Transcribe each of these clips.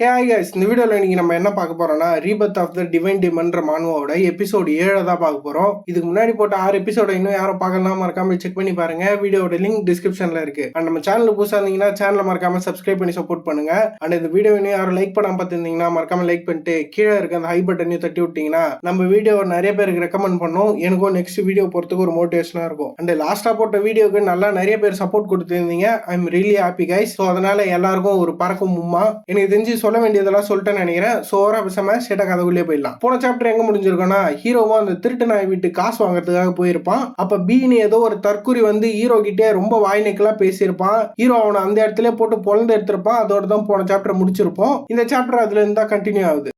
Hey hi guys, இந்த வீடியோவில் இன்னைக்கு நம்ம என்ன பார்க்க போறோம்னா ரீபர்த் ஆஃப் த டிவைன் டிமன்ற மானுவோட எபிசோடு 7 தான் பார்க்க போறோம். இதுக்கு முன்னாடி போட்ட 6 எபிசோட இன்னும் யாரும் பார்க்கலாம், மறக்காம செக் பண்ணி பாருங்க. வீடியோட லிங்க் டிஸ்கிரிப்ஷன்ல இருக்கு. அண்ட் நம்ம சேனலுக்கு புதுசாக இருந்தீங்கன்னா சேனலை மறக்காம சப்ஸ்கிரைப் பண்ணி சப்போர்ட் பண்ணுங்க. அண்ட் இந்த வீடியோ இன்னும் யாரும் லைக் பண்ணாம பார்த்துருந்தீங்கன்னா மறக்காம லைக் பண்ணிட்டு கீழே இருக்க அந்த ஹை பட்டனையும் தட்டி விட்டீங்கன்னா நம்ம வீடியோ நிறைய பேருக்கு ரெக்கமெண்ட் பண்ணும். எனக்கும் நெக்ஸ்ட் வீடியோ போறதுக்கு ஒரு மோட்டிவேஷனா இருக்கும். அண்ட் லாஸ்டா போட்ட வீடியோக்கு நல்லா நிறைய பேர் சப்போர்ட் கொடுத்துருந்தீங்க. I am really happy guys. So அதனால எல்லாருக்கும் ஒரு பறக்கும் மும்மா. எனக்கு தெரிஞ்சு சொல்ல வேண்டியதெல்லாம் சொல்லிட்டு நினைக்கிறேன். சோரா பேசாம சேட்டா கதைக்குள்ளே போயிடலாம். போன சாப்டர் எங்க முடிஞ்சிருக்கோம்னா, ஹீரோவா அந்த திருட்டு நாய் வீட்டு காசு வாங்குறதுக்காக போயிருப்பான். அப்ப பீனி ஏதோ ஒரு தற்குறி வந்து ஹீரோ கிட்டே ரொம்ப வாய்நிக்கலாம் பேசியிருப்பான். ஹீரோ அவனை அந்த இடத்துல போட்டு பொழந்து எடுத்திருப்பான். அதோட தான் போன சாப்டர் முடிச்சிருப்போம். இந்த சாப்டர் அதுல இருந்தா கண்டினியூ ஆகுது.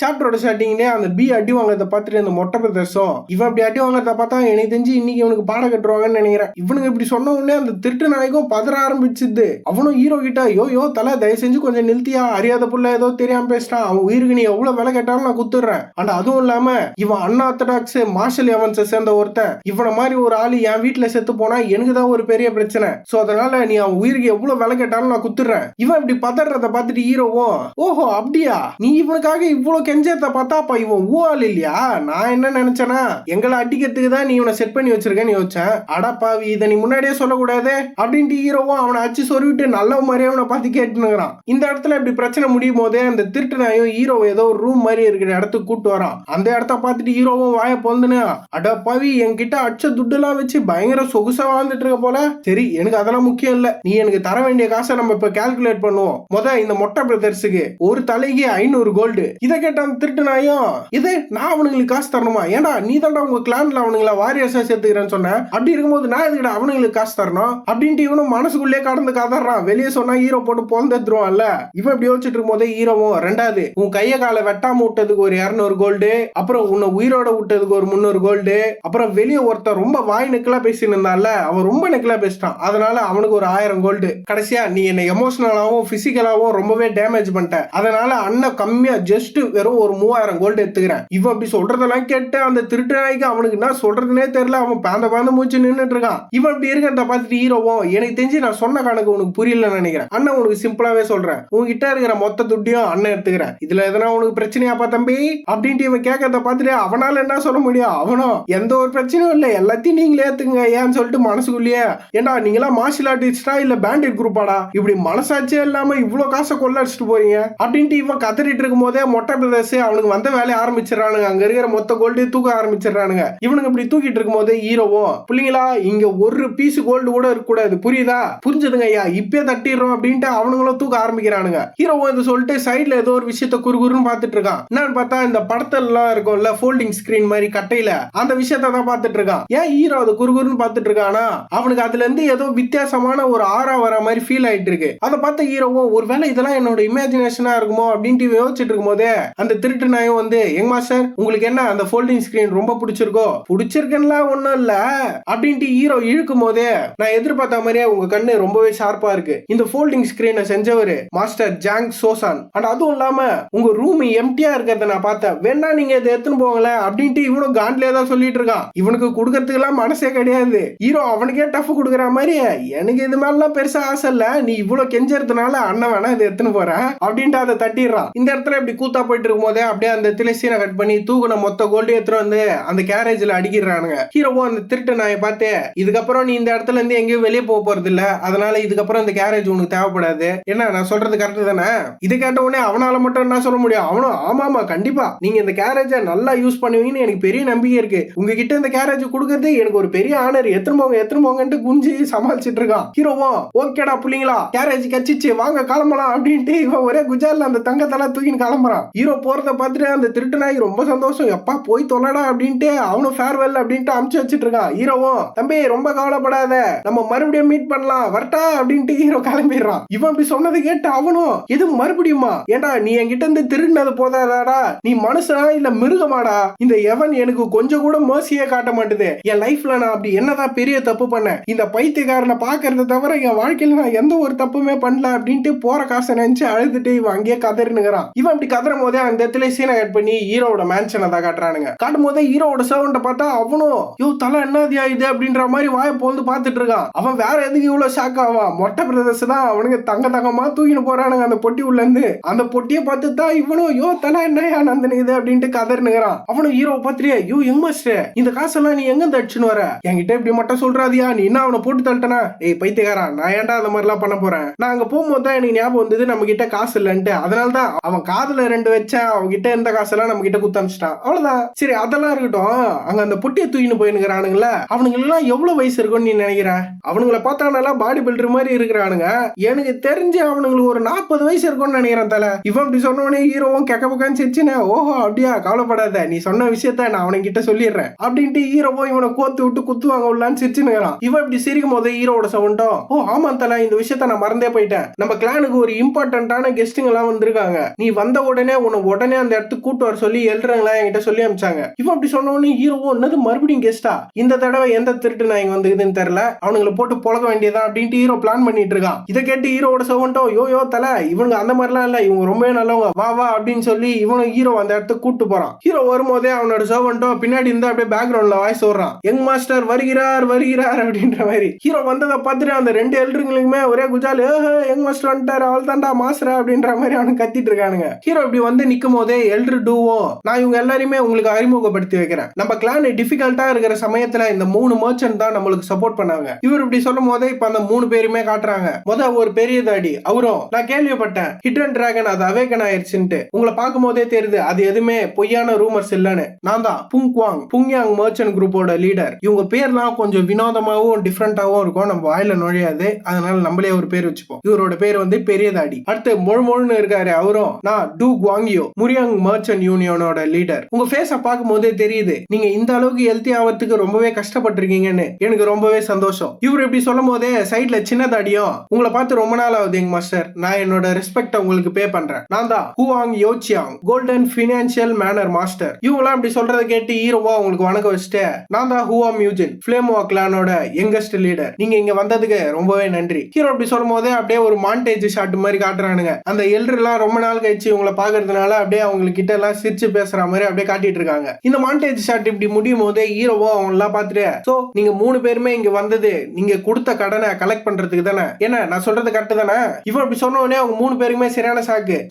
சாப்டரோட ஸ்டார்டிங்லேயே அந்த பி அடி வாங்குறத பார்த்துட்டு அந்த மொட்டை பிரதர்ஸும் இவன் அப்படி அடி வாங்குறத பார்த்தா எனக்கு தெரிஞ்சு இன்னைக்கு இவனுக்கு பாடம் கட்டுருவாங்கன்னு நினைக்கிறேன். இவனுக்கு இப்படி சொன்ன உடனே அந்த திருட்டு நாய்க்கும் பதற ஆரம்பிச்சுது. அவனும் ஹீரோ கிட்ட யோ தலை தயவு செஞ்சு கொஞ்சம் நிறுத்தியா, அறியாத புள்ள ஏதோ தெரியாம பேசிட்டான், அவன் உயிருக்கு நீ எவ்வளவு விலை கேட்டாலும் நான் குத்துடுறேன். அண்ட் அதுவும் இல்லாம இவன் அன்ஆர்த்தடாக்ஸ் மார்ஷல் எவன்ஸை சேர்ந்த ஒருத்தன். இவனை மாதிரி ஒரு ஆளு என் வீட்டுல செத்து போனா எனக்கு தான் ஒரு பெரிய பிரச்சனை. சோ அதனால நீ அவன் உயிருக்கு எவ்வளவு விலை கேட்டாலும் நான் குத்துடுறேன். இவன் இப்படி பதறத பார்த்துட்டு ஹீரோவும் ஓஹோ அப்படியா, நீ இவனுக்காக இவ்வளவு கெஞ்சத்தை பார்த்தா அப்ப இவன் ஊழல் இல்லையா? நான் என்ன நினைச்சேன்னா எங்களை அடிக்கிறதுக்கு தான் நீ இவனை செட் பண்ணி வச்சிருக்கேன்னு யோசிச்சேன். அடப்பாவி, இதை நீ முன்னாடியே சொல்லக்கூடாது அப்படின்ட்டு ஹீரோவும் அவனை அச்சு சொருவிட்டு நல்ல மாதிரியே அவனை பார்த்து கேட்டுனுங்கிறான். இந்த இடத்துல இப்படி பிரச்சனை முடியும் போதே அந்த திருட்டு நாயும் ஹீரோ ஏதோ ஒரு ரூம் மாதிரி இருக்கிற இடத்துக்கு கூட்டு வரான். அந்த இடத்த பார்த்துட்டு ஹீரோவும் வாய பொந்துனா, அடப்பாவி என்கிட்ட அச்ச துட்டு எல்லாம் வச்சு பயங்கர சொகுசா வாழ்ந்துட்டு இருக்க போல. சரி, எனக்கு அதெல்லாம் முக்கியம் இல்ல, நீ எனக்கு தர வேண்டிய காசை நம்ம இப்ப கால்குலேட் பண்ணுவோம். இந்த மொட்டை பிரதர்ஸுக்கு ஒரு தலைக்கு 500 கோல்டு. இதை கேட்ட திருட்டு நாயும் இது நான் அவனுங்களுக்கு காசு தரணுமா? ஏன்டா நீ தான்டா உங்க கிளான்ல அவனுங்கள வாரியர்ஸா சேர்த்துக்கிறேன்னு சொன்ன. அப்படி இருக்கும்போது நான் எதுக்கிட்ட அவனுங்களுக்கு காசு தரணும் அப்படின்ட்டு இவனும் மனசுக்குள்ளே கடந்து காதறான். வெளியே சொன்னா ஹீரோ போட்டு பொந்தெடுத்துருவான்ல. இவன் இப்படி யோசிச்சுட்டு இருக்கும் போதே ஹீரோவும் ரெண்டாவது உன் கைய காலை வெட்டாம விட்டதுக்கு ஒரு 200 கோல்டு, அப்புறம் உன்னை உயிரோட விட்டதுக்கு ஒரு 300 கோல்டு, அப்புறம் வெளியே ஒருத்தர் ரொம்ப வாய் நெக்கலா பேசிட்டு இருந்தால அவன் ரொம்ப நெக்கலா பேசிட்டான், அதனால அவனுக்கு ஒரு 1000 கோல்டு. கடைசியா நீ என்ன எமோஷனலாவும் பிசிக்கலாவும் ரொம்பவே டேமேஜ் பண்ணிட்ட, அதனால அண்ணன் கம்மியா ஜஸ்ட் வெறும் ஒரு 3000 கோல்டு எடுத்துக்கிறேன். இவன் அப்படி சொல்றதெல்லாம் கேட்டு அந்த திருட்டு நாய்க்கு அவனுக்கு என்ன சொல்றதுனே தெரியல. அவன் பாந்த மூச்சு நின்றுட்டு இருக்கான். இவன் அப்படி இருக்கிறத பார்த்துட்டு ஹீரோவும் எனக்கு தெரிஞ்சு நான் சொன்ன கணக்கு உனக்கு புரியலன்னு நினைக்கிறேன். அண்ணன் உனக்கு சிம்பிளாவே சொல்றேன், உங்ககிட்ட இருக்கிற மொத்த துட்டியும் அண்ணன் எடுத்துக்கிறேன், இதுல எதனா உனக்கு பிரச்சனையாப்பா தம்பி அப்படின்ட்டு இவன் கேட்கறத பார்த்துட்டு அவனால என்ன சொல்ல முடியும்? அவனும் எந்த ஒரு பிரச்சனையும் இல்லை, எல்லாத்தையும் நீங்களே ஏத்துங்க ஏன்னு சொல்லிட்டு மனசுக்குள்ளேயே, ஏண்டா நீங்களா மார்ஷல் ஆர்டிஸ்டா இல்ல பேண்டட் குரூப்பாடா, இப்படி மனசாட்சியே இல்லாம இவ்வளவு காசை கொள்ள அடிச்சுட்டு போறீங்க அப்படின்ட்டு இவன் கதறிட்டு இருக்கும் போதே மொட்டை பிரதர்ஸ் அவனுக்கு வந்த வேலையை ஆரம்பிச்சிடறானுங்க. அங்க இருக்கிற மொத்த கோல்டு தூக்க ஆரம்பிச்சிடறானுங்க. இவனுக்கு இப்படி தூக்கிட்டு இருக்கும் போது ஹீரோவும் பிள்ளைங்களா இங்க ஒரு பீஸ் கோல்டு கூட இருக்க கூடாது, புரியுதா? புரிஞ்சதுங்க ஐயா, இப்பே தட்டிடுறோம் அப்படின்ட்டு அவனுங்களும் தூக்க ஆரம்பிக்கிறானுங்க. ஹீரோவும் இதை சொல்லிட்டு சைட்ல ஏதோ ஒரு விஷயத்த குறுகுறுன்னு பார்த்துட்டு இருக்கான். என்னன்னு பார்த்தா இந்த படத்தெல்லாம் இருக்கும்ல ஃபோல்டிங் ஸ்கிரீன் மாதிரி கட்டையில, அந்த விஷயத்த தான் பார்த்துட்டு இருக்கான். ஏன் ஹீரோ அதை குறுகுறுன்னு பார்த்துட்டு இருக்கானா, அவனுக்கு அதுல இருந்து ஏதோ வித்தியாசமான ஒரு ஆரா வர மாதிரி ஃபீல் ஆயிட்டு இருக்கு. அதை பார்த்த ஹீரோவும் ஒருவேளை இதெல்லாம் என்னோட இமேஜினேஷனா இருக்குமோ அப்படின்ட்டு யோசிச்சுட்டு இருக்கும் போதே அந்த திருட்டு நாயும் வந்து எங்க மாஸ்டர் உங்களுக்கு என்ன அந்த ஃபோல்டிங் ஸ்கிரீன் ரொம்ப பிடிச்சிருக்கோ? பிடிச்சிருக்குன்னா ஒண்ணும் இல்ல அப்படின்ட்டு ஹீரோ இழுக்கும் போதே நான் எதிர்பார்த்த மாதிரியே உங்க கண்ணு ரொம்பவே ஷார்ப்பா இருக்கு. இந்த ஃபோல்டிங் ஸ்கிரீனை செஞ்சவரு மாஸ்டர் ஜாங் சோசான். அண்ட் அதுவும் இல்லாம உங்க ரூம் எம்டியா இருக்கிறத நான் பார்த்தேன், வேணா நீங்க இதை எடுத்துன்னு போகல அப்படின்ட்டு இவனும் காண்ட்லயே தான் சொல்லிட்டு இருக்கான். இவனுக்கு கொடுக்கறதுக்கு எல்லாம் மனசே கிடையாது. ஹீரோ அவனுக்கே டஃப் கொடுக்குற மாதிரி எனக்கு இது மாதிரிலாம் பெருசா ஆசை இல்ல, நீ இவ்வளவு கெஞ்சறதுனால அண்ணன் வேணா இதை எடுத்துன்னு போறேன் அப்படின்ட்டு அதை தட்டிடுறான். இந்த இடத்துல இப்படி கூத்தா போயிட்டு இருக்கும் போதே அப்படியே அந்த திலேசீனை கட் பண்ணி தூக்குன மொத்த கோல்டு எடுத்துட்டு வந்து அந்த கேரேஜ்ல அடிக்கிறானுங்க. ஹீரோவும் அந்த திருட்டு நாயை பார்த்து இதுக்கப்புறம் நீ இந்த இடத்துல இருந்து எங்கேயும் வெளியே போக போறது இல்ல, அதனால இதுக்கப்புறம் இந்த கேரேஜ் உனக்கு தேவைப்படாது. என்ன நான் சொல்றது கரெக்ட் தானே? இது கேட்ட உடனே அவனால மட்டும் என்ன சொல்ல முடியும்? அவனும் ஆமாமா கண்டிப்பா நீங்க இந்த கேரேஜ நல்லா யூஸ் பண்ணுவீங்கன்னு எனக்கு பெரிய நம்பிக்கை இருக்கு, உங்ககிட்ட இந்த கேரேஜ் கொடுக்கறது எனக்கு ஒரு பெரிய ஆனர், எத்தனை போங்கன்ட்டு குஞ்சு சமாளிச்சுட்டு இருக்கான். ஹீரோவும் ஓகேடா புள்ளிங்களா கேரேஜ் கச்சிச்சு வாங்க கிளம்பலாம் அப்படின்ட்டு இவன் ஒரே குஜால அந்த தங்கத்தெல்லாம் தூக்கின்னு கிளம்புறான். ஹீரோ போறத பார்த்துட்டு அந்த திருட்டு நாய் ரொம்ப சந்தோஷம், எப்பா போய் தொலைடா அப்படின்ட்டு அவனும் ஃபேர்வெல் அப்படின்ட்டு அமுச்சு வச்சுட்டு இருக்கான். ஹீரோவும் தம்பி ரொம்ப கவலைப்படாத, நம்ம மறுபடியும் மீட் பண்ணலாம் வரட்டா அப்படின்ட்டு ஹீரோ கிளம்பிடுறான். இவன் அப்படி சொன்னது கேட்டு அவனும் எது மறுபடியுமா, ஏண்டா நீ என்கிட்ட இருந்து திருடினது போதாதாடா, நீ மனுஷனா இல்ல மிருகமாடா, இந்த எவன் எனக்கு கொஞ்சம் கூட மர்சியே காட்ட மாட்டுது, என் லைஃப்ல நான் அப்படி என்னதான் பெரிய தப்பு பண்ணேன், இந்த பைத்தியக்காரனை பாக்குறத தவிர என் வாழ்க்கையில நான் எந்த ஒரு தப்புமே பண்ணல அப்படின்ட்டு போற காசை நினைச்சு அழுதுட்டு இவன் அங்கேயே கதறினுங்கிறான். இவன் அப்படி கதறும் போதே அந்த இடத்துல சீனை கட் பண்ணி ஹீரோவோட மேன்ஷனை தான் காட்டுறானுங்க. காட்டும் போதே ஹீரோவோட சர்வன்ட்ட பார்த்தா அவனும் யோ தலை என்னதியா இது அப்படின்ற மாதிரி வாயை போந்து பார்த்துட்டு இருக்கான். அவன் வேற எதுக்கு இவ்வளவு ஷாக் ஆவான்? மொட்டை பிரதர்ஸ் தான் அவனுங்க தங்கமா தூக்கின்னு போறானுங்க அந்த பொட்டி உள்ள இருந்து. அந்த பொட்டியை பார்த்து தான் இவனும் யோ தலை என்னையா நந்தனி இது அப்படின்ட்டு கதர்னுகிறான். அவனும் ஹீரோ பாத்திரியா யோ யங் மாஸ்டர் இந்த காசெல்லாம் நீ எங்க தச்சுன்னு வர? என்கிட்ட இப்படி மட்டும் சொல்றாதியா? நீ என்ன அவனை போட்டு தள்ளிட்டனா? ஏய் பைத்தியக்காரா, நான் ஏன்டா அந்த மாதிரிலாம் பண்ண போறேன்? நான் அங்க போகும்போது தான் எனக்கு ஞாபகம் வந்தது நம்ம கிட்ட காசு இல்லன்ட்டு. அதனாலதான் அவன் காதுல 2 வச்சான். அவங்க கிட்ட இருந்த காசெல்லாம் நம்ம கிட்ட குத்தமிச்சிட்டான். அவ்வளவுதான். சரி அதெல்லாம் இருக்கட்டும். அங்க அந்த பொட்டியை தூக்கின்னு போயினுங்கிறானுங்களா? அவனுங்க எல்லாம் எவ்வளவு வயசு இருக்கும்னு நீ நினைக்கிற? அவனுங்களை பார்த்தா நல்லா பாடி பில்டர் மாதிரி இருக்கிறானுங்க. எனக்கு தெரிஞ்சு அவனுங்களுக்கு ஒரு 40 வயசு இருக்கும்னு நினைக்கிறேன் தலை. இவன் அப்படி சொன்னவனே ஹீரோவும் கெக்க பக்கான்னு சிரிச்சுனே ஓஹோ அப்படியா கவலைப்படாத, நீ சொன்ன விஷயத்த நான் அவனுக்கு கிட்ட சொல்லிடுறேன் அப்படின்ட்டு ஹீரோவும் இவனை கோத்து விட்டு குத்துவாங்க உள்ளான்னு சிரிச்சுனுறான். இவன் இப்படி சிரிக்கும் போது ஹீரோட சவுண்டும் ஓ ஆமா தலை, இந்த விஷயத்த நான் மறந்தே போயிட்டேன். நம்ம கிளானுக்கு ஒரு இம்பார்ட்டன்டான கெஸ்ட்டுங்க எல்லாம் வந்திருக்காங்க. நீ வந்த உடனே உடனே அந்த இடத்துக்கு கூட்டு வர சொல்லி எழுறங்களா என்கிட்ட சொல்லி அனுப்பிச்சாங்க. இவன் அப்படி சொன்னவனே ஹீரோவும் என்னது மறுபடியும் கெஸ்டா? இந்த தடவை எந்த திருட்டு நான் இங்க வந்துக்குதுன்னு தெரியல, அவனுங்களை போட்டு பொழக்க வேண்டியதான் அப்படின்ட்டு ஹீரோ பிளான் பண்ணிட்டு இருக்கான். இதை கேட்டு ஹீரோட சவுண்டும் யோ தலை, இவனுங்க அந்த மாதிரிலாம் இல்ல, இவங்க ரொம்பவே நல்லவங்க, வா வா அப்படின்னு சொல்லி இவனும் ஹீரோ அந்த இடத்துக்கு கூட்டு போறான். ஹீரோ வரும்போதே அவனோட சர்வன்ட்டும் பின்னாடி இருந்து அப்படியே பேக்ரவுண்ட்ல வாய்ஸ் ஓடுறான். யங் மாஸ்டர் வருகிறார் வருகிறார் அப்படின்ற மாதிரி. ஹீரோ வந்ததை பார்த்துட்டு அந்த 2 எல்டருங்களுக்குமே ஒரே குஜால் யங் மாஸ்டர் வந்துட்டாரு அவள் தாண்டா மாஸ்டர் அப்படின்ற மாதிரி அவனுக்கு கத்திட்டு இருக்கானுங்க. ஹீரோ இப்படி வந்து நிக்கும் போதே எல்டர் டூவும் நான் இவங்க எல்லாரையுமே உங்களுக்கு அறிமுகப்படுத்தி வைக்கிறேன். நம்ம கிளான் டிஃபிகல்ட்டா இருக்கிற சமயத்துல இந்த 3 மர்ச்சன்ட் தான் நம்மளுக்கு சப்போர்ட் பண்ணாங்க. இவர் இப்படி சொல்லும் போதே இப்ப அந்த 3 பேருமே காட்டுறாங்க. ஒரு பெரிய தாடி அவரும் நான் கேள்விப்பட்டேன் ஹிடன் டிராகன் அது அவேக்கன் ஆயிருச்சுன்ட்டு. உங்களை பார்க்கும் போதே தெரியுது அது எதுவுமே பொய்யான ரூமர்ஸ் இல்லன்னு. நான் தான் புங்யாங் மர்ச்சன்ட் குரூப்போட லீடர். இவங்க பேர்லாம் கொஞ்சம் வினோதமாவும் டிஃபரெண்டாவும் இருக்கும், நம்ம வாயில நுழையாது, அதனால நம்மளே ஒரு பேர் வச்சுப்போம். இவரோட பேர் வந்து பெரிய தாடி. அடுத்து மொழுன்னு இருக்காரு அவரும் நான் டூ குவாங்கியோ முரியாங் மர்ச்சன்ட் யூனியனோட லீடர். உங்க ஃபேஸ பார்க்கும் போதே தெரியுது நீங்க இந்த அளவுக்கு ஹெல்த்தி ஆகிறதுக்கு ரொம்பவே கஷ்டப்பட்டிருக்கீங்கன்னு. எனக்கு ரொம்பவே சந்தோஷம். இவர் இப்படி சொல்லும் போதே சைட்ல சின்ன தாடியும் உங்களை பார்த்து ரொம்ப நாள் ஆகுது எங்க மாஸ்டர், நான் என்னோட ரெஸ்பெக்ட் உங்களுக்கு பே பண்றேன். நான் தான் Huang Yochiang golden financial manor master. இவங்களாம் இப்படி சொல்றதை கேட்டு ஹீரோவா உங்களுக்கு வணக்கம் வச்சுட்டு நான் தான் ஹுவா மியூஜின் ஃபிளேமோ கிளானோட யங்கஸ்ட் லீடர். நீங்க இங்க வந்ததுக்கு ரொம்பவே நன்றி. ஹீரோ இப்படி சொல்லும் போதே அப்படியே ஒரு மாண்டேஜ் ஷாட் மாதிரி காட்டுறானுங்க. அந்த எல்டர் எல்லாம் ரொம்ப நாள் கழிச்சு இவங்களை பாக்குறதுனால அப்படியே அவங்க கிட்ட எல்லாம் சிரிச்சு பேசுற மாதிரி அப்படியே காட்டிட்டு இருக்காங்க. இந்த மாண்டேஜ் ஷாட் இப்படி முடியும் போதே ஹீரோவா அவங்க எல்லாம் பாத்துட்டு சோ நீங்க 3 பேருமே இங்க வந்தது நீங்க கொடுத்த கடனை கலெக்ட் பண்றதுக்கு தானே, என்ன நான் சொல்றது கரெக்ட் தானே? இவன் இப்படி சொன்ன உடனே அவங்க 3 பேருக்குமே சரியான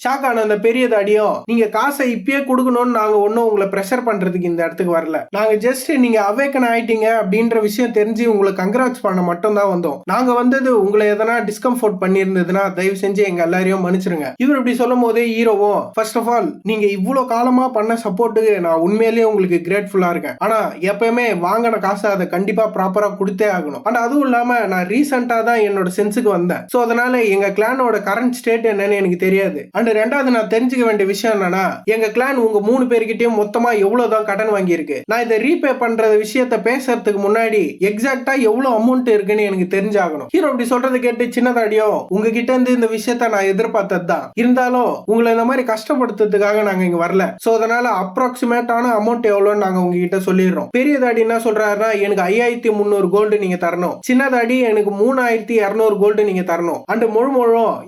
ஷாக் ஆன அந்த பெரிய தாடியும் நீங்க காசை இப்பயே கொடுக்கணும்னு நாங்க ஒன்னும் உங்களை பிரஷர் பண்றதுக்கு இந்த இடத்துக்கு வரல. நாங்க ஜஸ்ட் நீங்க அவேக்கன் ஆயிட்டீங்க அப்படின்ற விஷயம் தெரிஞ்சு உங்களை கங்க்ராட்ஸ் பண்ண மட்டும் தான் வந்தோம். நாங்க வந்தது உங்களை எதனா டிஸ்கம்ஃபோர்ட் பண்ணியிருந்ததுன்னா தயவு செஞ்சு எங்க எல்லாரையும் மன்னிச்சிருங்க. இவர் இப்படி சொல்லும் போதே ஹீரோவும் ஃபர்ஸ்ட் ஆஃப் ஆல் நீங்க இவ்வளவு காலமா பண்ண சப்போர்ட்டுக்கு நான் உண்மையிலேயே உங்களுக்கு கிரேட்ஃபுல்லா இருக்கேன். ஆனா எப்பயுமே வாங்கின காசை அதை கண்டிப்பா ப்ராப்பரா கொடுத்தே ஆகணும். ஆனா அதுவும் இல்லாம நான் ரீசெண்டா தான் என்னோட சென்ஸுக்கு வந்தேன். சோ அதனால எங்க கிளானோட கரண்ட் ஸ்டேட் என்னன்னு எனக்கு தெரியாது. அண்ட் ரெண்டாவது நான் தெரிஞ்சுக்க வேண்டிய விஷயம் என்னன்னா எங்க கிளான் உங்க 3 பேர்கிட்டயும் மொத்தமா எவ்வளவுதான் கடன் வாங்கி இருக்கு. நான் இதை ரீபே பண்ற விஷயத்த பேசுறதுக்கு முன்னாடி எக்ஸாக்டா எவ்வளவு அமௌண்ட் இருக்குன்னு எனக்கு தெரிஞ்சாகணும். ஹீரோ இப்படி சொல்றதை கேட்டு சின்னதாடியோ உங்ககிட்ட இருந்து இந்த விஷயத்த நான் எதிர்பார்த்தது தான், இருந்தாலும் உங்களை இந்த மாதிரி கஷ்டப்படுத்துறதுக்காக நாங்க இங்க வரல. சோ அதனால அப்ராக்சிமேட்டான அமௌண்ட் எவ்வளவுன்னு நாங்க உங்ககிட்ட சொல்லிடுறோம். பெரிய தாடி என்ன சொல்றாருன்னா எனக்கு 5300 கோல்டு நீங்க தரணும். சின்னதாடி எனக்கு 3200 கோல்டு நீங்க தரணும். அண்ட் முழும்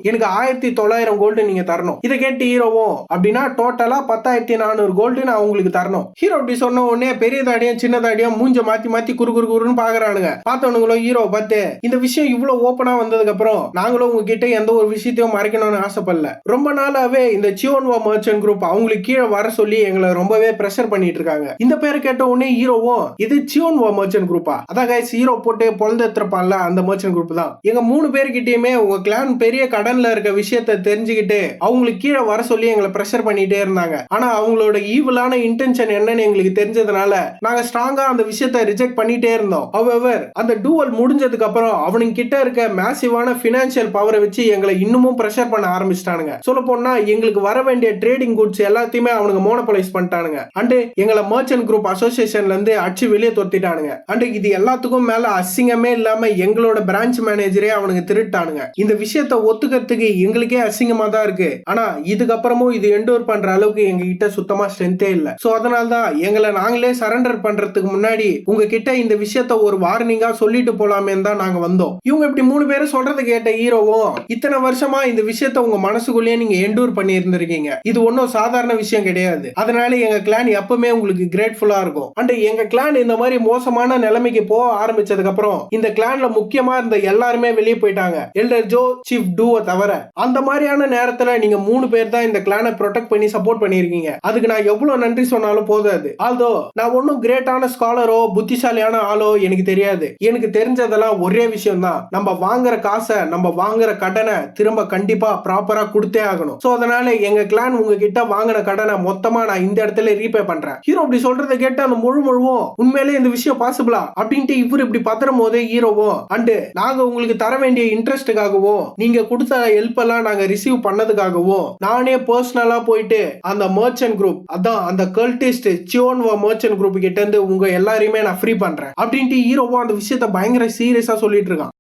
எனக்கு 1900 கோல்டு நீங்க தரணும். இதை கேட்டு ஹீரோவும் அப்படின்னா டோட்டலா 10400 கோல்டு நான் உங்களுக்கு தரணும். ஹீரோ அப்படி சொன்ன உடனே பெரிய தாடியும் சின்ன தாடியும் மூஞ்ச மாத்தி மாத்தி குறுன்னு பாக்குறானுங்க. பார்த்தவனுங்களும் ஹீரோ பார்த்து இந்த விஷயம் இவ்வளவு ஓப்பனா வந்ததுக்கு அப்புறம் நாங்களும் உங்ககிட்ட எந்த ஒரு விஷயத்தையும் மறைக்கணும்னு ஆசைப்படல. ரொம்ப நாளாவே இந்த சியோன்வா மர்ச்சன்ட் குரூப் அவங்களுக்கு கீழே வர சொல்லி எங்களை ரொம்பவே பிரஷர் பண்ணிட்டு இருக்காங்க. இந்த பேரை கேட்ட உடனே ஹீரோவும் இது சியோன்வா மர்ச்சன்ட் குரூப்பா? அதான் கைஸ் ஹீரோ போட்டு பொழுதுப்பான்ல அந்த மர்ச்சன்ட் குரூப் தான். எங்க 3 பேர்கிட்டயுமே உங்க கிளான் பெரிய கடன்ல இருக்க விஷயத்த தெரிஞ்சுக்கிட்டு அவங்களுக்கு கீழே வர சொல்லி எங்களை பிரஷர் பண்ணிட்டே இருந்தாங்க. ஆனா அவங்களோட ஈவிலான இன்டென்ஷன் என்னன்னு எங்களுக்கு தெரிஞ்சதுனால நாங்க ஸ்ட்ராங்கா அந்த விஷயத்தை ரிஜெக்ட் பண்ணிட்டே இருந்தோம். However அந்த டூவல் முடிஞ்சதுக்கு அப்புறம் அவனுங்க கிட்ட இருக்க மேசிவான பினான்சியல் பவரை வச்சு எங்களை இன்னமும் பிரஷர் பண்ண ஆரம்பிச்சிட்டானுங்க. சொல்ல போனா எங்களுக்கு வர வேண்டிய ட்ரேடிங் குட்ஸ் எல்லாத்தையுமே அவனுங்க மோனோபலைஸ் பண்ணிட்டானுங்க. அண்ட் எங்களை மர்ச்சன்ட் குரூப் அசோசியேஷன்ல இருந்து அடிச்சு வெளியே தொத்திட்டானுங்க. அண்ட் இது எல்லாத்துக்கும் மேல அசிங்கமே இல்லாம எங்களோட பிரான்ச் மேனேஜரே அவனுங்க திருட்டானுங்க. இந்த விஷயத்தை ஒத்துக்கிறதுக்கு எங்களுக்கே அசிங்கமா தான் இருக்கு. ஆனா இதுக்கப்புறமும் இது என்டோர் பண்ற அளவுக்கு எங்க கிட்ட சுத்தமா ஸ்ட்ரென்த்தே இல்ல. சோ அதனால்தான் எங்களை நாங்களே சரண்டர் பண்றதுக்கு முன்னாடி உங்ககிட்ட இந்த விஷயத்த ஒரு வார்னிங்கா சொல்லிட்டு போலாமே தான் நாங்க வந்தோம். இவங்க இப்படி 3 பேரும் சொல்றது கேட்ட ஹீரோவும் இத்தனை வருஷமா இந்த விஷயத்த உங்க மனசுக்குள்ளேயே நீங்க என்டூர் பண்ணி இருந்திருக்கீங்க. இது ஒன்னும் சாதாரண விஷயம் கிடையாது. அதனால எங்க கிளான் எப்பவுமே உங்களுக்கு கிரேட்ஃபுல்லா இருக்கும். அண்ட் எங்க கிளான் இந்த மாதிரி மோசமான நிலைமைக்கு போக ஆரம்பிச்சதுக்கு அப்புறம் இந்த கிளான்ல முக்கியமா இருந்த எல்லாருமே வெளியே போயிட்டாங்க, எல்டர் ஜோ, சீஃப் டூவை தவிர. அந்த மாதிரியான நேரத்துல நீங்க 3 பேர் தான் இந்த கிளானை ப்ரொடெக்ட் பண்ணி சப்போர்ட் பண்ணிருக்கீங்க. அதுக்கு நான் எவ்வளவு நன்றி சொன்னாலும் போதாது. ஆல்தோ நான் ஒன்னும் கிரேட்டான ஸ்காலரோ புத்திசாலியான ஆளோ எனக்கு தெரியாது. எனக்கு தெரிஞ்சதெல்லாம் ஒரே விஷயம் தான், நம்ம வாங்குற காசை, நம்ம வாங்குற கடனை திரும்ப கண்டிப்பா ப்ராப்பரா கொடுத்தே ஆகணும். சோ அதனால எங்க கிளான் உங்ககிட்ட வாங்கின கடனை மொத்தமா நான் இந்த இடத்துல ரீபே பண்றேன். ஹீரோ அப்படி சொல்றதை கேட்டு அந்த முழுமுழுவும் உண்மையிலே இந்த விஷயம் பாசிபிளா அப்படின்ட்டு இவர் இப்படி பத்திரம் போதே ஹீரோவும் அண்ட் நாங்க உங்களுக்கு தர வேண்டிய இன்ட்ரெஸ்டுக்காகவும் நீங்க கொடுத்த ஹெல்ப் எல்லாம் நாங்க ரிசீவ் பண்ணதுக்காகவும் நானே பர்சனலா போயிட்டு அந்த மர்ச்சன்ட் குரூப், அதான் அந்த கல்டிஸ்ட் சியோன்வா மர்ச்சன்ட் குரூப் கிட்ட இருந்து உங்க எல்லாரையுமே நான் ஃப்ரீ பண்றேன் அப்படின்ட்டு ஹீரோவும் அந்த விஷயத்த பயங்கர சீரியஸா சொல்லிட்டு இருக்கான்.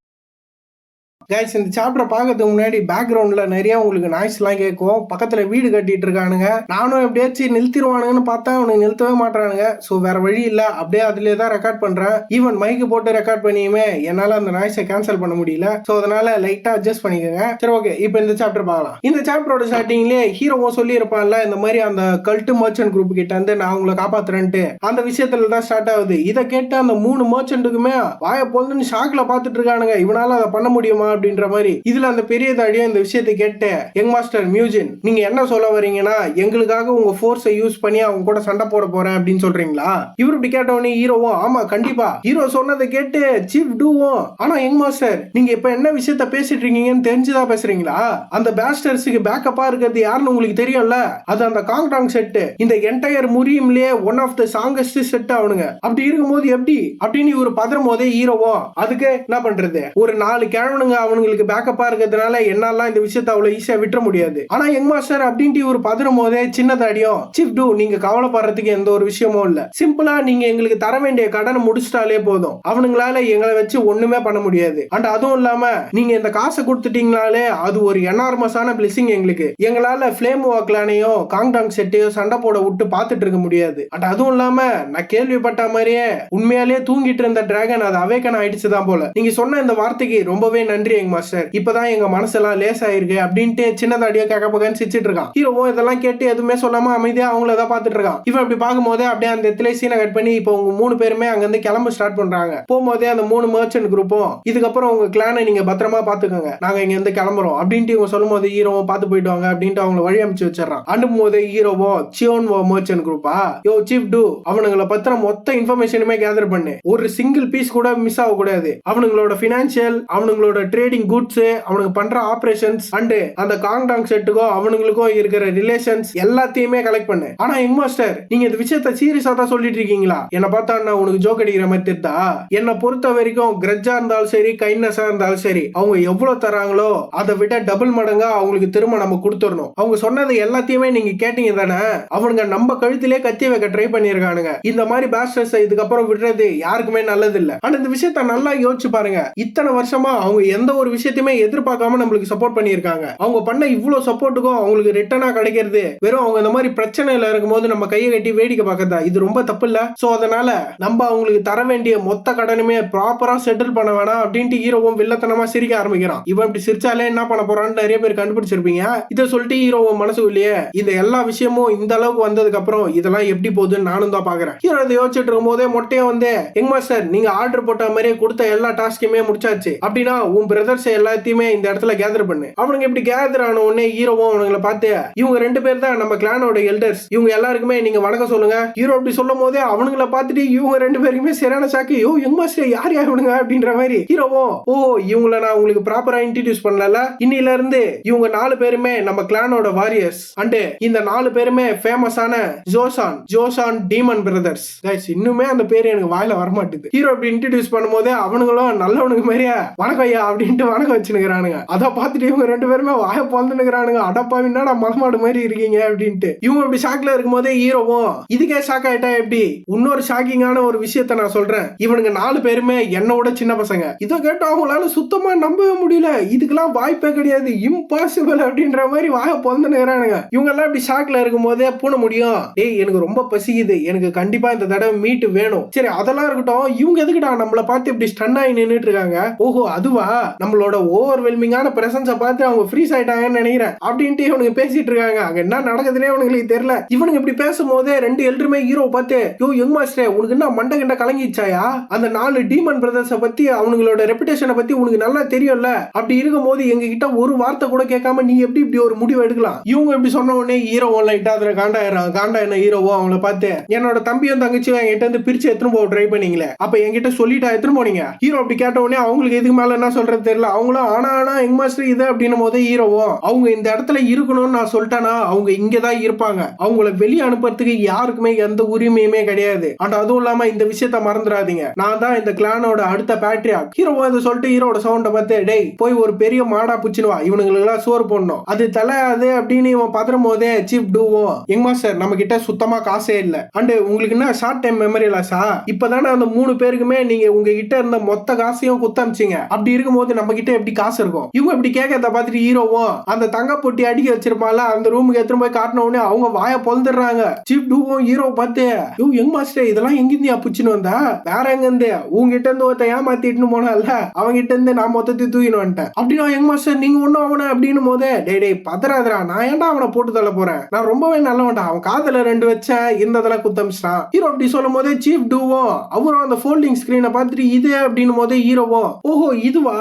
கைஸ், இந்த சாப்டரை பார்க்கறதுக்கு முன்னாடி பேக்ரவுண்ட்ல நிறைய உங்களுக்கு நாய்ஸ் எல்லாம் கேட்கும். பக்கத்துல வீடு கட்டிட்டு இருக்கானுங்க. நானும் எப்படியாச்சும் நிறுத்திடுவானுங்கன்னு பார்த்தா அவனுக்கு நிறுத்தவே மாட்டானுங்க. ஸோ வேற வழி இல்ல, அப்படியே அதுல தான் ரெக்கார்ட் பண்றேன். ஈவன் மைக்கு போட்டு ரெக்கார்ட் பண்ணியுமே என்னால அந்த நாய்ஸை கேன்சல் பண்ண முடியல. ஸோ அதனால லைட்டா அட்ஜஸ்ட் பண்ணிக்கோங்க. சரி, ஓகே, இப்போ இந்த சாப்டர் பார்க்கலாம். இந்த சாப்டரோட ஸ்டார்டிங்லேயே ஹீரோவும் சொல்லி இருப்பான்ல, இந்த மாதிரி அந்த கல்ட் மர்ச்சன்ட் குரூப் கிட்ட இருந்து நான் உங்களை காப்பாத்துறேன்ட்டு அந்த விஷயத்துல தான் ஸ்டார்ட் ஆகுது. இதை கேட்டு அந்த 3 மர்ச்சன்ட்டுக்குமே வாய போல்னு ஷாக்ல பாத்துட்டு இருக்கானுங்க. இவனால அதை பண்ண முடியுமா அப்படின்ற மாதிரி. இதுல அந்த பெரிய தாடியும் இந்த விஷயத்தை கேட்டு யங் மாஸ்டர் மியூஜின், நீங்க என்ன சொல்ல வரீங்கன்னா எங்களுக்காக உங்க ஃபோர்ஸை யூஸ் பண்ணி அவங்க கூட சண்டை போட போறேன் அப்படின்னு சொல்றீங்களா? இவர் இப்படி கேட்டவனே ஹீரோவும் ஆமா கண்டிப்பா. ஹீரோ சொன்னதை கேட்டு சீஃப் டூவும், ஆனா யங் மாஸ்டர் நீங்க இப்ப என்ன விஷயத்த பேசிட்டு இருக்கீங்கன்னு தெரிஞ்சுதான் பேசுறீங்களா? அந்த பேஸ்டர்ஸுக்கு பேக்கப்பா இருக்கிறது யாருன்னு உங்களுக்கு தெரியும்ல, அது அந்த காங்டாங் செட். இந்த என்டையர் முறியும்லயே one of the strongest set அவனுங்க. அப்படி இருக்கும்போது எப்படி அப்படின்னு இவர் பதறும் போதே ஹீரோவும் அதுக்கு என்ன பண்றது, ஒரு 4 கிழவனுங்க அவனுங்களுக்கு பேக்கப்பா இருக்கிறதுனால என்னால இந்த விஷயத்தை அவ்வளவு ஈஸியா விட்டுற முடியாது. ஆனா யங் மாஸ்டர் அப்படின்ட்டு இவர் பதறும் போதே சின்னதாடியும், சீஃப் டூ நீங்க கவலைப்படுறதுக்கு எந்த ஒரு விஷயமும் இல்ல, சிம்பிளா நீங்க எங்களுக்கு தர வேண்டிய கடனை முடிச்சிட்டாலே போதும், அவனுங்களால எங்களை வச்சு ஒண்ணுமே பண்ண முடியாது. அண்ட் அதுவும் இல்லாம நீங்க இந்த காசை கொடுத்துட்டீங்கனாலே அது ஒரு எனார்மஸான பிளெஸிங் எங்களுக்கு. எங்களால ஃபிளேம் வாக்லானையும் காங்டாங் செட்டையும் சண்டை போட விட்டு பாத்துட்டு இருக்க முடியாது. அண்ட் அதுவும் இல்லாம நான் கேள்விப்பட்ட மாதிரியே உண்மையாலே தூங்கிட்டு இருந்த டிராகன் அது அவேக்கன் ஆயிடுச்சுதான் போல. நீங்க சொன்ன இந்த வார்த்தைக்கு ரொம்பவே நன்றி யங் மாஸ்டர், இப்பதான் எங்க மனசெல்லாம் லேஸ் ஆயிருக்கு அப்படின்ட்டு சின்னதாடியோ கேட்கப்போகன்னு சிரிச்சிட்டு இருக்கான். ஹீரோவும் இதெல்லாம் கேட்டு எதுவுமே சொல்லாம அமைதியா அவங்களதான் பாத்துட்டு இருக்கான். இவன் அப்படி பார்க்கும்போது அப்படியே அந்த இடத்துல சீனை கட் பண்ணி இப்போ உங்க 3 பேருமே அங்க இருந்து கிளம்ப ஸ்டார்ட் பண்றாங்க. போகும்போதே அந்த 3 மர்ச்சன்ட் குரூப்பும் இதுக்கப்புறம் உங்க கிளானை நீங்க பத்திரமா பாத்துக்கோங்க, நாங்க இங்க இருந்து கிளம்புறோம் அப்படின்ட்டு இவங்க சொல்லும் போது ஹீரோவும் பார்த்து போயிட்டு வாங்க அப்படின்ட்டு அவங்களை வழி அமைச்சு வச்சிடறான். அனுப்பும் போது ஹீரோவும் சியோன்வா மர்ச்சன்ட் குரூப்பா, யோ சீஃப் டூ அவனுங்களை பத்திரம் மொத்த இன்ஃபர்மேஷனுமே கேதர் பண்ணு, ஒரு சிங்கிள் பீஸ் கூட மிஸ் ஆக கூடாது, அவனுங்களோட பினான்சியல், அவனுங்களோட ட்ரேடிங் குட்ஸ், அவனுக்கு பண்ற ஆபரேஷன்ஸ் அண்ட் அந்த காங்டாங் செட்டுக்கும் அவனுங்களுக்கும் இருக்கிற ரிலேஷன்ஸ் எல்லாத்தையுமே கலெக்ட் பண்ணு. ஆனா யங் மாஸ்டர் நீங்க இந்த விஷயத்த சீரியஸா தான் சொல்லிட்டு இருக்கீங்களா? என்ன பார்த்தா நான் உனக்கு ஜோக் அடிக்கிற மாதிரி தெரியுதா? என்ன பொறுத்த வரைக்கும் கிரட்ஜா இருந்தாலும் சரி கைண்ட்னஸா இருந்தாலும் சரி அவங்க எவ்வளவு தராங்களோ அதை விட டபுள் மடங்கா அவங்களுக்கு திரும்ப நம்ம கொடுத்துடணும். அவங்க சொன்னது எல்லாத்தையுமே நீங்க கேட்டீங்க தானே? அவனுங்க நம்ம கழுத்திலே கத்தி வைக்க ட்ரை பண்ணிருக்கானுங்க. இந்த மாதிரி பேஸ்டர்ஸ் இதுக்கப்புறம் விடுறது யாருக்குமே நல்லது இல்ல. ஆனா இந்த விஷயத்த நல்லா யோசிச்சு பாருங்க. இத்தனை வருஷமா அவங்க எந்த ஒரு விஷயத்தையுமே எதிர்பார்க்காம நம்மளுக்கு சப்போர்ட் பண்ணிருக்காங்க. அவங்க பண்ண இவ்வளவு சப்போர்ட்டுக்கும் அவங்களுக்கு ரிட்டர்னா கிடைக்கிறது வெறும் அவங்க இந்த மாதிரி பிரச்சனையில இருக்கும்போது நம்ம கையை கட்டி வேடிக்கை பார்க்கறதா? இது ரொம்ப தப்பு இல்ல? சோ அதனால நம்ம அவங்களுக்கு தர வேண்டிய மொத்த கடனுமே ப்ராப்பரா செட்டில் பண்ண வேணாம் அப்படின்ட்டு ஹீரோவும் வில்லத்தனமா சிரிக்க ஆரம்பிக்கிறான். இவன் இப்படி சிரிச்சாலே என்ன பண்ண போறான்னு நிறைய பேர் கண்டுபிடிச்சிருப்பீங்க. இதை சொல்லிட்டு ஹீரோவும் மனசுக்குள்ளேயே இந்த எல்லா விஷயமும் இந்த அளவுக்கு வந்ததுக்கு அப்புறம் இதெல்லாம் எப்படி போகுதுன்னு நானும் தான் பாக்குறேன். ஹீரோ இதை யோசிச்சுட்டு இருக்கும் போதே மொட்டையா வந்து, யங் மாஸ்டர் நீங்க ஆர்டர் போட்ட மாதிரியே கொடுத்த எல்லா டாஸ்க்குமே முடிச்சாச்சு, அப்படின்னா உன் பிரதர்ஸ் எல்லாத்தையுமே இந்த இடத்துல கேதர் பண்ணு. அவனுங்க இப்படி கேதர் ஆன உடனே ஹீரோவும் அவனுங்களை பார்த்து, இவங்க 2 பேர் தான் நம்ம கிளானோட எல்டர்ஸ், இவங்க எல்லாருக்குமே நீங்க வணக்கம் சொல்லுங்க. ஹீரோ அப்படி சொல்லும் போதே அவனுங்களை பார்த்துட்டு இவங்க 2 பேருக்குமே சரியான சாக்கு. யோ யங் மாஸ்டர் யார் இவனுங்க அப்படின்ற மாதிரி. ஹீரோவும் ஓ இவங்களை நான் உங்களுக்கு ப்ராப்பரா இன்ட்ரோடியூஸ் பண்ணல, இன்னில இருந்து இவங்க 4 பேருமே நம்ம கிளானோட வாரியர்ஸ் அண்ட் இந்த 4 பேருமே ஃபேமஸான ஜோசான் டீமன் பிரதர்ஸ். கைஸ் இன்னுமே அந்த பேர் எனக்கு வாயில வர மாட்டேங்குது. ஹீரோ அப்படி இன்ட்ரோடியூஸ் பண்ணும்போது அவனுங்களும் நல்லவனுக்கு மாதிரியா வணக்கம் ஐயா அப்படின்ட்டு வணக்கம் வச்சுக்கிறானுங்க. அதை பார்த்துட்டு இவங்க 2 பேருமே வாய பொழுதுனுக்குறானுங்க. அடப்பாவின்னா மலமாடு மாதிரி இருக்கீங்க அப்படின்ட்டு. இவங்க இப்படி ஷாக்ல இருக்கும் போதே ஹீரோவும் இதுக்கே ஷாக் ஆயிட்டா எப்படி, இன்னொரு ஷாக்கிங்கான ஒரு விஷயத்த நான் சொல்றேன். இவனுங்க 4 பேருமே என்னோட சின்ன பசங்க. இதை கேட்டு அவங்களால சுத்தமா நம்பவே முடியல. இதுக்கெல்லாம் வாய்ப்பே கிடையாது, இம்பாசிபிள் அப்படின்ற மாதிரி வாய பொழுதுனுக்குறானுங்க. இவங்க எல்லாம் இப்படி ஷாக்ல இருக்கும் போதே பூன முடியும், ஏய் எனக்கு ரொம்ப பசிக்குது, எனக்கு கண்டிப்பா இந்த தடவை மீட் வேணும். சரி அதெல்லாம் இருக்கட்டும், இவங்க எதுக்குடா நம்மள பார்த்து இப்படி ஸ்டன் ஆகி நின்னுட்டு இருக்காங்க? ஓஹோ அதுவா, நம்மளோட ஓவர்வெல்மிங்கான பிரசன்ஸை பார்த்து அவங்க ஃப்ரீஸ் ஆயிட்டாங்கன்னு நினைக்கிறேன் அப்படின்ட்டு இவனுங்க பேசிட்டு இருக்காங்க. அங்க என்ன நடக்குதுன்னே இவனுங்களுக்கு தெரியல. இவனுங்க இப்படி பேசும்போது ரெண்டு எல்டருமே ஹீரோ பார்த்து, யோ யங் மாஸ்டர் உனக்கு என்ன மண்டை கிட்ட கலங்கிச்சாயா, அந்த 4 டீமன் பிரதர்ஸை பத்தி அவங்களோட ரெப்புடேஷனை பத்தி உனக்கு நல்லா தெரியும்ல, அப்படி இருக்கும்போது எங்க கிட்ட ஒரு வார்த்தை கூட கேட்காம நீ எப்படி இப்படி ஒரு முடிவு எடுக்கலாம். இவங்க இப்படி சொன்ன உடனே ஹீரோ லைட்டா அதுல காண்டாயிரம். காண்டா என்ன ஹீரோவோ அவங்கள பார்த்து, என்னோட தம்பியும் தங்கச்சியும் என்கிட்ட இருந்து பிரிச்சு எடுத்துன்னு போக ட்ரை பண்ணீங்களே, அப்ப என்கிட்ட சொல்லிட்டா எடுத்துன்னு போனீங்க. ஹீரோ அப்படி கேட்ட உடனே அவங்களுக்கு இதுக்கு மேல என்ன சொல்றது தெரியல. அவங்களும் ஆனா யங் மாஸ்டர் இது அப்படின்னும் போது ஹீரோவோ, அவங்க இந்த இடத்துல இருக்கணும்னு நான் சொல்லிட்டேனா அவங்க இங்கதான் இருப்பாங்க, அவங்கள வெளியே அனுப்புறதுக்கு யாருக்குமே எந்த உரிமையுமே கிடையாது. அண்ட் அதுவும் இல்லாம இந்த விஷயத்த மறந்துடாதீங்க, நான் தான் இந்த கிளானோட அடுத்த பேட்ரியாக். ஹீரோ இதை சொல்லிட்டு ஹீரோட சவுண்ட பார்த்து, டேய் போய் ஒரு பெரிய மாடா புச்சினுவா, இவனுங்களுக்கு எல்லாம் சோறு போடணும், அது தலையாது அப்படின்னு இவன் பதறும் போதே சீப் டூவோ, யங் மாஸ்டர் நம்ம கிட்ட சுத்தமா காசே இல்ல, அண்ட் உங்களுக்கு என்ன ஷார்ட் டைம் மெமரி லாஸா, இப்பதானே அந்த 3 பேருக்குமே நீங்க உங்ககிட்ட இருந்த மொத்த காசையும் குத்தமிச்சிங்க, அப்படி இருக்கும்போது நம்ம கிட்ட எப்படி காசு இருக்கும். இவங்க இப்படி கேட்கறத பார்த்துட்டு ஹீரோவும் அந்த தங்க பொட்டி அடிக்க வச்சிருப்பால அந்த ரூமுக்கு எடுத்துட்டு போய் காட்டின உடனே அவங்க வாய பொழுதுறாங்க. சீப் டூவும் ஹீரோ பார்த்து, யோ யங் மாஸ்டர் இதெல்லாம் எங்கிருந்தியா புச்சின்னு வந்தா, வேற எங்க இருந்து உங்ககிட்ட இருந்து ஒருத்த ஏமாத்திட்டு போனால அவங்கிட்ட இருந்து நான் மொத்தத்தை தூக்கின்னு வந்துட்டேன் அப்படின்னா, யங் மாஸ்டர் நீங்க ஒண்ணும் அவனை அப்படின்னு போதே, டே டே பதறாதரா, நான் ஏன்டா அவனை போட்டு தள்ள போறேன், நான் ரொம்பவே நல்லவன்டா, அவன் காதல 2 வச்ச இருந்ததெல்லாம் குத்தமிச்சிட்டான். ஹீரோ அப்படி சொல்லும் போதே சீப் டூவும் அவரும் அந்த ஃபோல்டிங் ஸ்கிரீனை பார்த்துட்டு இது அப்படின்னு போதே ஹீரோவும், ஓஹோ இதுவா,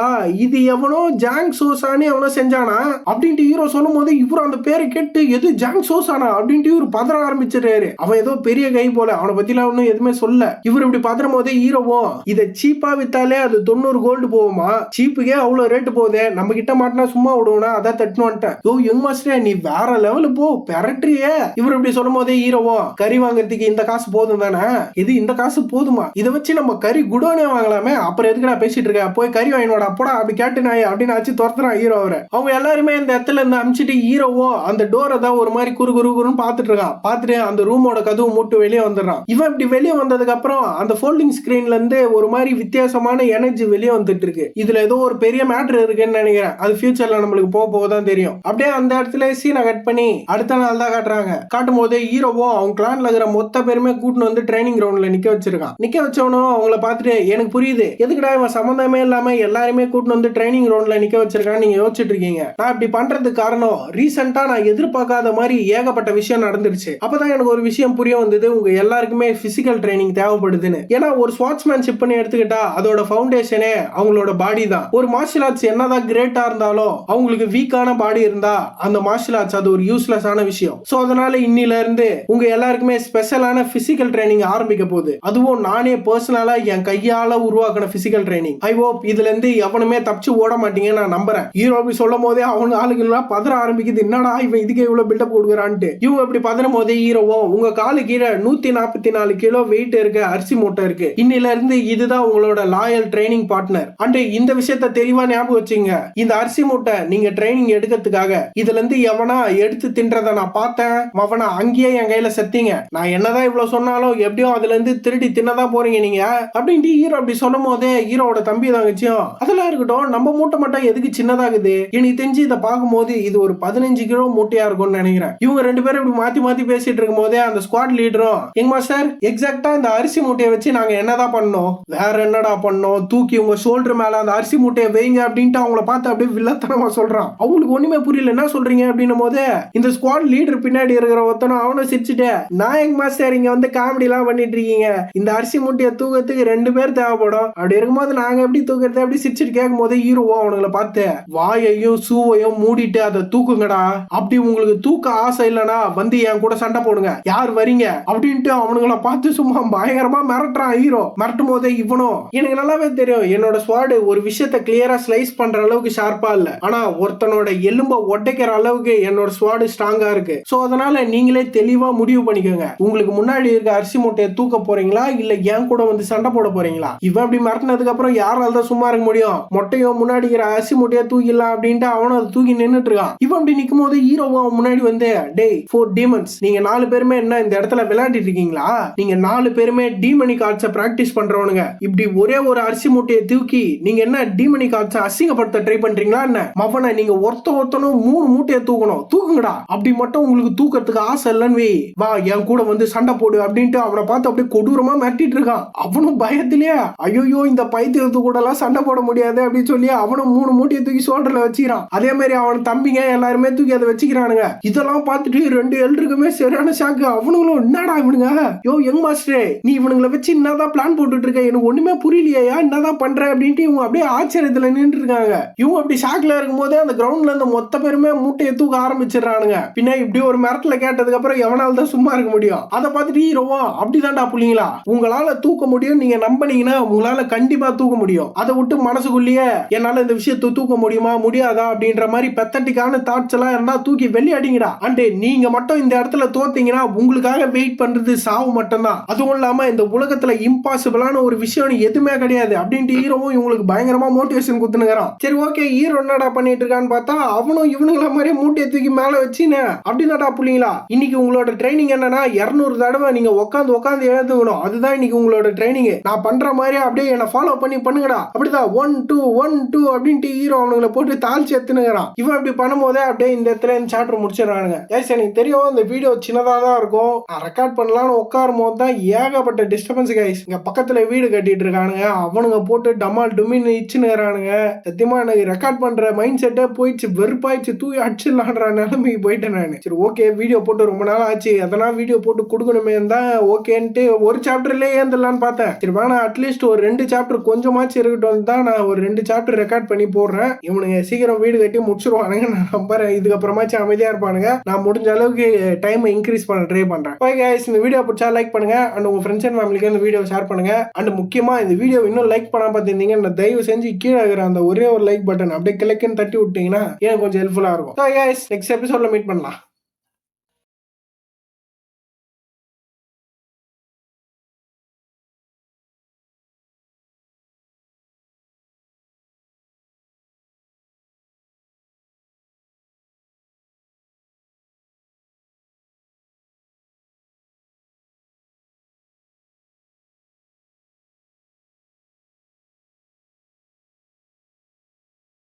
இது எவனோ ஜாங் சோசானி அவனோ செஞ்சானா அப்படின்ட்டு ஹீரோ சொல்லும் போது இவரும் அந்த பேரை கேட்டு எது ஜாங் சோசானா அப்படின்ட்டு இவரு பதற ஆரம்பிச்சிடுறாரு. அவன் ஏதோ பெரிய கை போல, அவனை பத்திலாம் ஒன்னும் எதுவுமே சொல்ல. இவர் இப்படி பதறும் போதே ஹீரோவும், இதை சீப்பா வித்தாலே அது 90 கோல்டு போகுமா, சீப்புக்கே அவ்வளவு ரேட்டு போகுது, நம்ம கிட்ட மாட்டினா சும்மா விடுவோம்னா அதான் தட்டுன்னு வந்துட்டேன். யோ யங் மாஸ்டர் நீ வேற லெவலு போ பெரட்ரியே. இவர் இப்படி சொல்லும் போதே ஹீரோவும், கறி வாங்குறதுக்கு இந்த காசு போதும் தானே, இது இந்த காசு போதுமா, இதை வச்சு நம்ம கறி குடோனே வாங்கலாமே, அப்புறம் எதுக்கு நான் பேசிட்டு இருக்கேன், போய் கறி வாங்கினோட அப்படா அப்படி கேட்டு நாய் அப்படின்னு ஆச்சு துரத்துறான் ஹீரோ. அவங்க எல்லாருமே இந்த இடத்துல இருந்து அமிச்சிட்டு ஹீரோவோ அந்த டோரை தான் ஒரு மாதிரி குறு குறு குறுன்னு பாத்துட்டு இருக்கான். பாத்துட்டு அந்த ரூமோட கதவு மூட்டு வெளியே வந்துடுறான். இவன் இப்படி வெளியே வந்ததுக்கு அப்புறம் அந்த ஃபோல்டிங் ஸ்கிரீன்ல இருந்து ஒரு மாதிரி வித்தியாசமான எனர்ஜி வெளியே வந்துட்டு இருக்கு. இதுல ஏதோ ஒரு பெரிய மேட்டர் இருக்குன்னு நினைக்கிறேன், அது ஃபியூச்சர்ல நம்மளுக்கு போக தான் தெரியும். அப்படியே அந்த இடத்துல சீனை கட் பண்ணி அடுத்த நாள் தான் காட்டுறாங்க. காட்டும் போது ஹீரோவோ அவங்க கிளான்ல இருக்கிற மொத்த பேருமே கூட்டின்னு வந்து ட்ரைனிங் கிரவுண்ட்ல நிக்க வச்சிருக்கான். நிக்க வச்சவனும் அவங்கள பார்த்துட்டு, எனக்கு புரியுது எதுக்குடா இவன் சம்பந்தமே இல்லாம எல்லாருமே கூட்டின்னு வந்து ட்ரைனிங் கிரவுண்ட்ல நிக்க வச்சிருக்கான்னு நீங்க யோசிச்சுட்டு இருக்கீங்க. நான் இப்படி பண்றதுக்கு காரணம் ரீசெண்டா நான் எதிர்பார்க்காத மாதிரி ஏகப்பட்ட விஷயம் நடந்துருச்சு. அப்பதான் எனக்கு ஒரு விஷயம் புரிய வந்தது, உங்க எல்லாருக்குமே பிசிக்கல் ட்ரைனிங் தேவைப்படுதுன்னு. ஏன்னா ஒரு ஸ்போர்ட்ஸ்மேன்ஷிப் பண்ணி எடுத்துக்கிட்டா அதோட ஃபவுண்டேஷனே அவங்களோட பாடி தான். ஒரு மார்ஷியல் ஆர்ட்ஸ் என்னதான் கிரேட்டா இருந்தாலும் அவங்களுக்கு வீக்கான பாடி இருந்தா அந்த மார்ஷியல் ஆர்ட்ஸ் அது ஒரு யூஸ்லெஸ் ஆன விஷயம். சோ அதனால இன்னில இருந்து உங்க எல்லாருக்குமே ஸ்பெஷலான பிசிக்கல் ட்ரைனிங் ஆரம்பிக்க போகுது. அதுவும் நானே பர்சனலா என் கையால உருவாக்கின பிசிக்கல் ட்ரைனிங். ஐ ஹோப் இதுல இருந்து எவனுமே தப்பிச்சு ஓட மாட்டீங்கன்னு நான் நம்புறேன். ஹீரோ அப்படி சொல்லும் போதே அவங்க ஆளுங்கெல்லாம் பதற ஆரம்பிக்குது, என்னடா இவன் இதுக்கே இவ்வளவு பில்டப் கொடுக்குறான்ட்டு. இவங்க இப்படி பதறும் போதே ஹீரோவோ, உங்க காலு கீழே 144 கிலோ வெயிட் இருக்க அரிசி மூட்டை இருக்கு, இன்னில இருந்து இதுதான் உங்களோட லாயல் ட்ரைனிங் பார்ட்னர். அண்ட் இந்த விஷயத்த தெளிவா ஞாபகம் வச்சுங்க, இந்த அரிசி மூட்டை நீங்க ட்ரைனிங் எடுக்கிறதுக்காக இதுல இருந்து எவனா எடுத்து தின்றத நான் பார்த்தேன், அவனா அங்கேயே என் கையில செத்தீங்க. நான் என்னதான் இவ்வளவு சொன்னாலும் எப்படியோ அதுல இருந்து திருடி தின்னதான் போறீங்க நீங்க அப்படின்ட்டு ஹீரோ அப்படி சொல்லும் போதே ஹீரோட தம்பி தங்கச்சியும், அதெல்லாம் இருக்கட்டும் நம்ம மூட்டை மட்டும் எதுக்கு சின்னதாகுது, எனக்கு தெரிஞ்சு இதை பார்க்கும்போது இது ஒரு 15 கிலோ மூட்டையா இருக்கும்னு நினைக்கிறேன். இவங்க 2 பேரும் இப்படி மாத்தி மாத்தி பேசிட்டு இருக்கும் போதே அந்த ஸ்குவாட் லீடரும், யங் மாஸ்டர் எக்ஸாக்டா இந்த அரிசி மூட்டையை வச்சு நாங்க என்னதான் பண்ணோம், வேற என்னடா பண்ணோம், தூக்கி உங்க ஷோல்டர் மேல அந்த அரிசி மூட்டையை வைங்க அப்படின்ட்டு அவங்கள பார்த்து அப்படியே வில்லத்தனமா சொல்றான். அவங்களுக்கு ஒண்ணுமே புரியல என்ன சொல்றீங்க அப்படின்னும் போது இந்த ஸ்குவாட் லீடர் பின்னாடி இருக்கிற ஒருத்தனும் அவனும் சிரிச்சுட்டு, நான் யங் மாஸ்டர் இங்க வந்து காமெடி எல்லாம் பண்ணிட்டு இருக்கீங்க, இந்த அரிசி மூட்டையை தூக்கத்துக்கு 2 பேர் தேவைப்படும், அப்படி இருக்கும்போது நாங்க எப்படி தூக்குறது அப்படி சிரிச்சுட்டு கேட்கும் போது ஹீரோவோ அவனுங்களை பார்த்து, வாயையும் சூவையும் மூடிட்டு அதை தூக்குங்கடா, அப்படி உங்களுக்கு தூக்க ஆசை இல்லனா வந்து என் கூட சண்டை போடுங்க, யார் வரீங்க அப்படின்ட்டு அவனுங்களை பார்த்து சும்மா பயங்கரமா மிரட்டுறான் ஹீரோ. மிரட்டும் போதே இவனும், எனக்கு நல்லாவே தெரியும் என்னோட ஸ்வாடு ஒரு விஷயத்தை கிளியரா ஸ்லைஸ் பண்ற அளவுக்கு ஷார்ப்பா இல்ல, ஆனா ஒருத்தனோட எலும்ப உடைக்கிற அளவுக்கு என்னோட ஸ்வாடு ஸ்ட்ராங்கா இருக்கு. சோ அதனால நீங்களே தெளிவா முடிவு பண்ணிக்கோங்க, உங்களுக்கு முன்னாடி இருக்க அரிசி மூட்டையை தூக்க போறீங்களா இல்ல என் கூட வந்து சண்டை போட போறீங்களா. இவன் அப்படி மிரட்டினதுக்கு அப்புறம் யாரால தான் சும்மா இருக்க முடியும், மொட்டையோ முன்னாடி இருக்கிற அரிசி மூட்டையை தூக்கிடலாம் அப்படின்ட்டு அவனும் அதை தூக்கி நின்னுட்டு இருக்கான். இவன் அப்படி நிக்கும் போது ஹீரோவா முன்னாடி வந்து, டேய் 4 டீமன்ஸ் நீங்க 4 பேருமே என்ன இந்த இடத்துல விளையாடிட்டு இருக்கீங்களா, நீங்க 4 பேருமே டீமனிக் ஆர்ட்ஸை பிராக்டிஸ் பண்றவனுங்க, இப்படி ஒரே ஒரு அரிசி மூட்டையை தூக்கி நீங்க என்ன டீமனிக் ஆர்ட்ஸை அசிங்கப்படுத்த ட்ரை பண்றீங்களா என்ன, மவனை நீங்க ஒருத்தனும் 3 மூட்டையை தூக்கணும், தூக்குங்கடா, அப்படி மட்டும் உங்களுக்கு தூக்கிறதுக்கு ஆசை இல்லன்னு வை, வா என் கூட வந்து சண்டை போடு அப்படின்ட்டு அவனை பார்த்து அப்படியே கொடூரமா மிரட்டிட்டு இருக்கான். அவனும் பயத்திலேயே ஐயோ இந்த பைத்தியத்து கூட எல்லாம் சண்டை போட முடியாது முடியாது அப்படின்னு சொல்லி அவனும் 3 மூட்டையை தூக்கி சோல்டர்ல வச்சுக்கிறான். அதே மாதிரி அவன் தம்பிங்க எல்லாருமே தூக்கி அதை வச்சுக்கிறானுங்க. இதெல்லாம் பார்த்துட்டு 2 எல்டருக்குமே சரியான ஷாக்கு. அவனுங்களும் என்னடா இவனுங்க, யோ யங் மாஸ்டரே நீ இவனுங்களை வச்சு என்னதான் பிளான் போட்டுட்டு இருக்க, எனக்கு ஒண்ணுமே புரியலையா, என்னதான் பண்ற அப்படின்ட்டு இவங்க அப்படியே ஆச்சரியத்துல நின்று இருக்காங்க. இவங்க அப்படி ஷாக்ல இருக்கும் போதே அந்த கிரவுண்ட்ல இருந்து மொத்த பேருமே மூட்டையை தூக்க ஆரம்பிச்சிடறானுங்க. பின்ன இப்படி ஒரு மிரட்டல கேட்டதுக்கு அப்புறம் எவனால தான் சும்மா இருக்க முடியும். அதை பார்த்துட்டு ஹீரோவா அப்படிதான்டா புள்ளிங்களா, உங்களால தூக்க முடியும், நீங்க நம்பினீங்கன்னா உங்களால கண்டிப்பா தூக்க முடியும். அதை விட்டு மனசுக்குள்ளேயே என்னால இந்த விஷயத்தை தூக்க முடியுமா முடியாதா அப்படின்ற மாதிரி பெத்தட்டிக்கான தாட்ஸ் எல்லாம் இருந்தா தூக்கி வெளியடிங்கடா. அண்ட் நீங்க மட்டும் இந்த இடத்துல தோத்தீங்கன்னா உங்களுக்காக வெயிட் பண்றது சாவு மட்டும்தான். அதுவும் இல்லாம இந்த உலகத்துல இம்பாசிபிளான ஒரு விஷயம் எதுவுமே கிடையாது அப்படின்ட்டு ஹீரோவும் இவங்களுக்கு பயங்கரமா மோட்டிவேஷன் குத்துனுங்கிறான். சரி ஓகே, ஹீரோ என்னடா பண்ணிட்டு இருக்கான்னு பார்த்தா அவனும் இவனுங்கள மாதிரியே மூட்டையை தூக்கி மேல வச்சுன்னு அப்படின்னாடா புள்ளிங்களா, இன்னைக்கு உங்களோட ட்ரைனிங் என்னன்னா 200 தடவை நீங்க உட்காந்து எழுதுக்கணும். அதுதான் இன்னைக்கு உங்களோட ட்ரைனிங். நான் பண்ற மாதிரி அப்படியே என்ன ஃபாலோ பண்ணுங்கடா. அப்படிதான் 1 2 1 2 அப்படின்ட்டு ஹீரோ அவனுங்களை போட்டு தாழ்ச்சி எடுத்துனுங்கிறான். இவன் அப்படி பண்ணும்போதே அப்படியே இந்த இடத்துல இந்த சாப்டர் முடிச்சிடறானுங்க. எனக்கு தெரியும் இந்த வீடியோ சின்னதா தான் இருக்கும். ரெக்கார்ட் பண்ணலாம்னு உட்காரும் போது தான் ஏகப்பட்ட டிஸ்டர்பன்ஸ் கைஸ். இங்க பக்கத்துல வீடு கட்டிட்டு இருக்கானுங்க, அவனுங்க போட்டு டமால் டுமின்னு இச்சுனுறானுங்க. சத்தியமா எனக்கு ரெக்கார்ட் பண்ற மைண்ட் செட்டே போயிடுச்சு, வெறுப்பாயிடுச்சு, தூய் அடிச்சிடலான்ற நிலைமைக்கு போயிட்டேன் நான். சரி ஓகே, வீடியோ போட்டு ரொம்ப நாள் ஆச்சு, அதெல்லாம் வீடியோ போட்டு கொடுக்கணுமே தான் ஓகேன்ட்டு ஒரு சாப்டர்லயே ஏந்தலான்னு பார்த்தேன். சரி வேணா அட்லீஸ்ட் ஒரு 2 சாப்டர் கொஞ்சமாச்சு இருக்கட்டும் தான் நான் ஒரு 2 சாப்டர் ரெக்கார்ட் பண்ணி போடுறேன். இவனுங்க சீக்கிரம் வீடு கட்டி முடிச்சிருவானுங்க நான் நம்புறேன். இதுக்கப்புறமாச்சும் அமைதியா இருப்பானுங்க. நான் முடிஞ்ச அளவுக்கு டைம் இன்க்ரீஸ் பண்ண ட்ரை பண்றேன். ஓகே गाइस, இந்த வீடியோ பிடிச்சா லைக் பண்ணுங்க அண்ட் உங்க ஃப்ரெண்ட்ஸ் அண்ட் ஃபேமிலிக்கு இந்த வீடியோ ஷேர் பண்ணுங்க. அண்ட் முக்கியமா இந்த வீடியோ இன்னும் லைக் பண்ணாம பார்த்திருந்தீங்கன்னா தயவு செஞ்சு கீழே இருக்கிற அந்த ஒரே ஒரு லைக் பட்டன் அப்படியே கிளிக்குன்னு தட்டி விட்டீங்கன்னா எனக்கு கொஞ்சம் ஹெல்ப்ஃபுல்லா இருக்கும். So guys, நெக்ஸ்ட் எபிசோட்ல மீட் பண்ணலாம்.